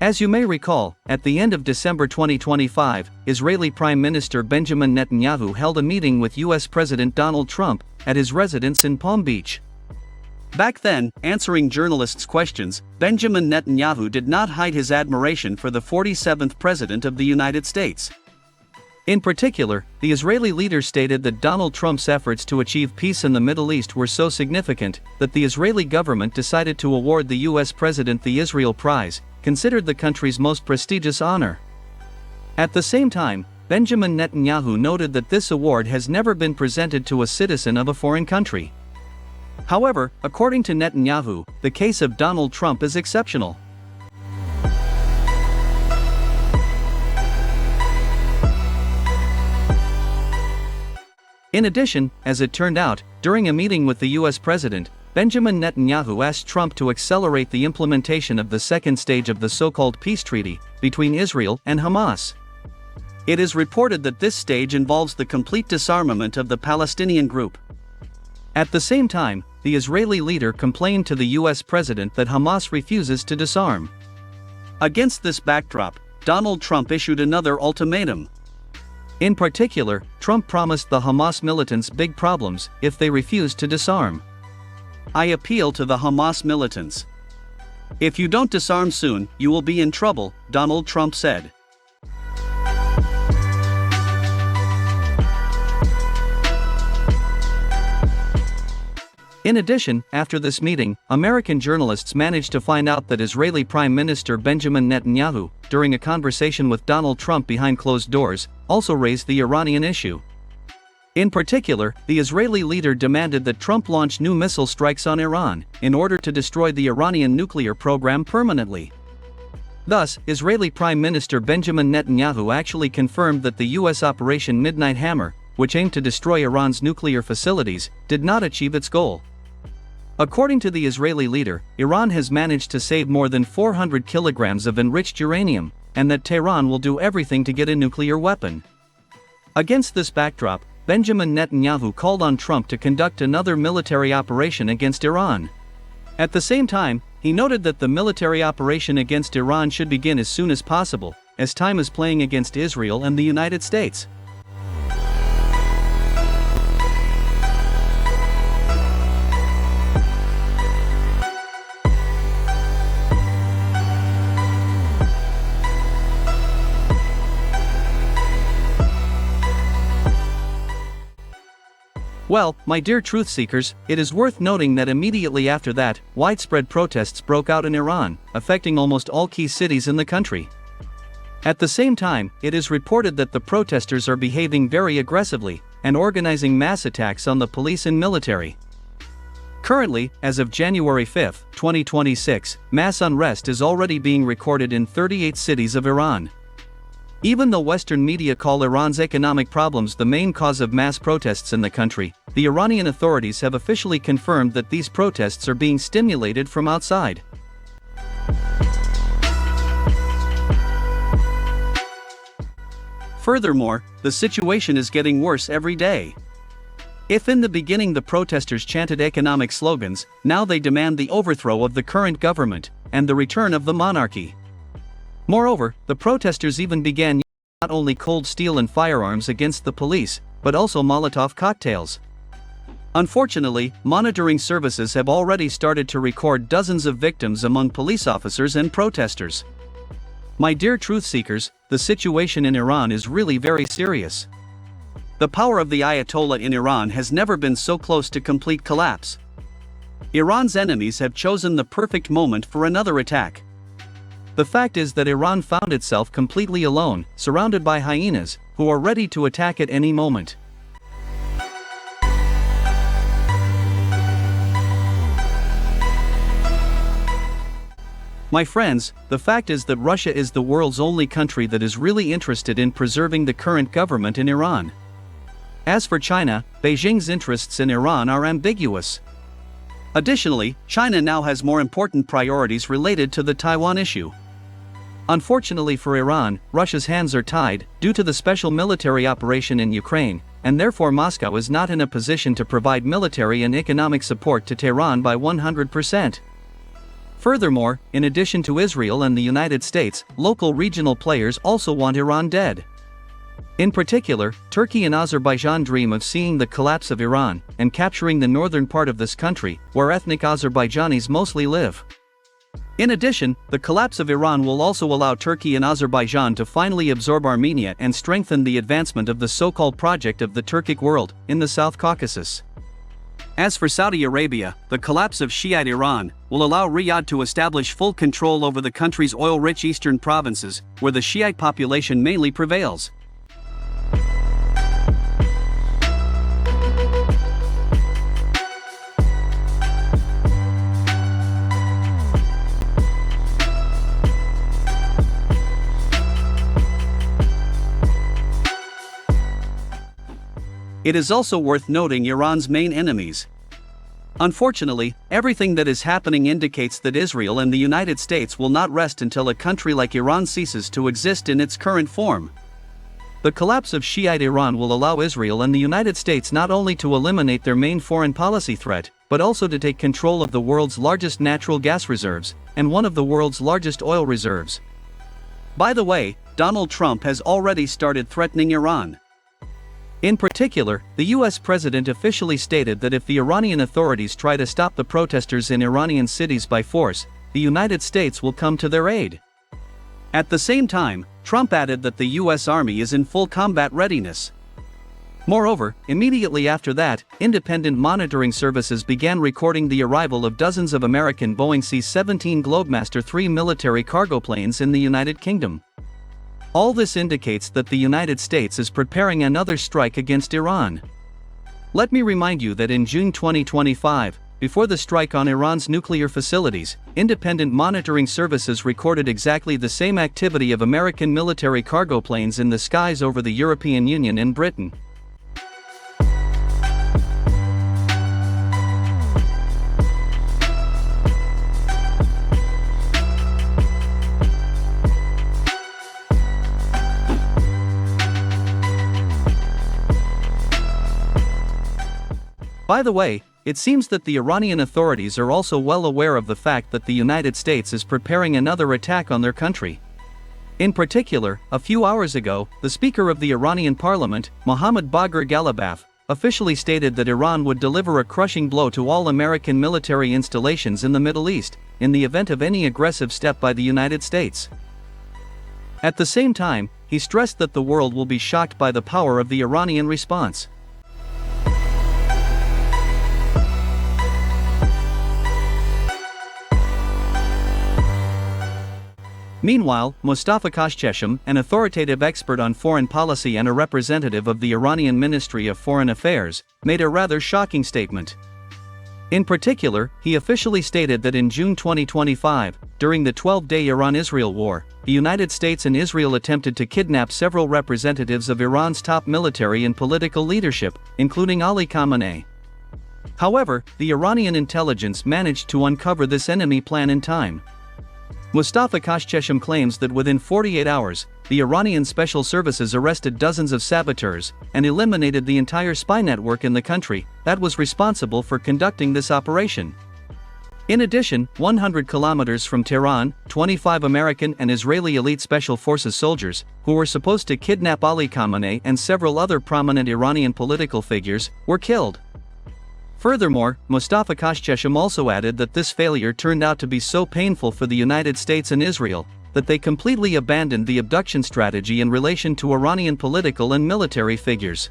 As you may recall, at the end of December 2025, Israeli Prime Minister Benjamin Netanyahu held a meeting with US President Donald Trump at his residence in Palm Beach. Back then, answering journalists' questions, Benjamin Netanyahu did not hide his admiration for the 47th President of the United States. In particular, the Israeli leader stated that Donald Trump's efforts to achieve peace in the Middle East were so significant that the Israeli government decided to award the US president the Israel Prize, considered the country's most prestigious honor. At the same time, Benjamin Netanyahu noted that this award has never been presented to a citizen of a foreign country. However, according to Netanyahu, the case of Donald Trump is exceptional. In addition, as it turned out, during a meeting with the US president, Benjamin Netanyahu asked Trump to accelerate the implementation of the second stage of the so-called peace treaty between Israel and Hamas. It is reported that this stage involves the complete disarmament of the Palestinian group. At the same time, the Israeli leader complained to the US president that Hamas refuses to disarm. Against this backdrop, Donald Trump issued another ultimatum. In particular, Trump promised the Hamas militants big problems if they refused to disarm. "I appeal to the Hamas militants. If you don't disarm soon, you will be in trouble," Donald Trump said. In addition, after this meeting, American journalists managed to find out that Israeli Prime Minister Benjamin Netanyahu, during a conversation with Donald Trump behind closed doors, also raised the Iranian issue. In particular, the Israeli leader demanded that Trump launch new missile strikes on Iran, in order to destroy the Iranian nuclear program permanently. Thus, Israeli Prime Minister Benjamin Netanyahu actually confirmed that the US Operation Midnight Hammer, which aimed to destroy Iran's nuclear facilities, did not achieve its goal. According to the Israeli leader, Iran has managed to save more than 400 kilograms of enriched uranium, and that Tehran will do everything to get a nuclear weapon. Against this backdrop, Benjamin Netanyahu called on Trump to conduct another military operation against Iran. At the same time, he noted that the military operation against Iran should begin as soon as possible, as time is playing against Israel and the United States. Well, my dear truth seekers, it is worth noting that immediately after that, widespread protests broke out in Iran, affecting almost all key cities in the country. At the same time, it is reported that the protesters are behaving very aggressively, and organizing mass attacks on the police and military. Currently, as of January 5, 2026, mass unrest is already being recorded in 38 cities of Iran. Even though Western media call Iran's economic problems the main cause of mass protests in the country, the Iranian authorities have officially confirmed that these protests are being stimulated from outside. Furthermore, the situation is getting worse every day. If in the beginning the protesters chanted economic slogans, now they demand the overthrow of the current government and the return of the monarchy. Moreover, the protesters even began using not only cold steel and firearms against the police, but also Molotov cocktails. Unfortunately, monitoring services have already started to record dozens of victims among police officers and protesters. My dear truth seekers, the situation in Iran is really very serious. The power of the Ayatollah in Iran has never been so close to complete collapse. Iran's enemies have chosen the perfect moment for another attack. The fact is that Iran found itself completely alone, surrounded by hyenas, who are ready to attack at any moment. My friends, the fact is that Russia is the world's only country that is really interested in preserving the current government in Iran. As for China, Beijing's interests in Iran are ambiguous. Additionally, China now has more important priorities related to the Taiwan issue. Unfortunately for Iran, Russia's hands are tied due to the special military operation in Ukraine, and therefore Moscow is not in a position to provide military and economic support to Tehran by 100%. Furthermore, in addition to Israel and the United States, local regional players also want Iran dead. In particular, Turkey and Azerbaijan dream of seeing the collapse of Iran and capturing the northern part of this country, where ethnic Azerbaijanis mostly live. In addition, the collapse of Iran will also allow Turkey and Azerbaijan to finally absorb Armenia and strengthen the advancement of the so-called project of the Turkic world in the South Caucasus. As for Saudi Arabia, the collapse of Shiite Iran will allow Riyadh to establish full control over the country's oil-rich eastern provinces, where the Shiite population mainly prevails. It is also worth noting Iran's main enemies. Unfortunately, everything that is happening indicates that Israel and the United States will not rest until a country like Iran ceases to exist in its current form. The collapse of Shiite Iran will allow Israel and the United States not only to eliminate their main foreign policy threat, but also to take control of the world's largest natural gas reserves, and one of the world's largest oil reserves. By the way, Donald Trump has already started threatening Iran. In particular, the US president officially stated that if the Iranian authorities try to stop the protesters in Iranian cities by force, the United States will come to their aid. At the same time, Trump added that the US Army is in full combat readiness. Moreover, immediately after that, independent monitoring services began recording the arrival of dozens of American Boeing C-17 Globemaster III military cargo planes in the United Kingdom. All this indicates that the United States is preparing another strike against Iran. Let me remind you that in June 2025, before the strike on Iran's nuclear facilities, independent monitoring services recorded exactly the same activity of American military cargo planes in the skies over the European Union and Britain. By the way, it seems that the Iranian authorities are also well aware of the fact that the United States is preparing another attack on their country. In particular, a few hours ago, the Speaker of the Iranian Parliament, Mohammad Bagher Ghalibaf, officially stated that Iran would deliver a crushing blow to all American military installations in the Middle East, in the event of any aggressive step by the United States. At the same time, he stressed that the world will be shocked by the power of the Iranian response. Meanwhile, Mustafa Kashcheshem, an authoritative expert on foreign policy and a representative of the Iranian Ministry of Foreign Affairs, made a rather shocking statement. In particular, he officially stated that in June 2025, during the 12-day Iran-Israel war, the United States and Israel attempted to kidnap several representatives of Iran's top military and political leadership, including Ali Khamenei. However, the Iranian intelligence managed to uncover this enemy plan in time. Mustafa Kashcheshem claims that within 48 hours, the Iranian special services arrested dozens of saboteurs and eliminated the entire spy network in the country that was responsible for conducting this operation. In addition, 100 kilometers from Tehran, 25 American and Israeli elite special forces soldiers, who were supposed to kidnap Ali Khamenei and several other prominent Iranian political figures, were killed. Furthermore, Mustafa Kashcheshem also added that this failure turned out to be so painful for the United States and Israel that they completely abandoned the abduction strategy in relation to Iranian political and military figures.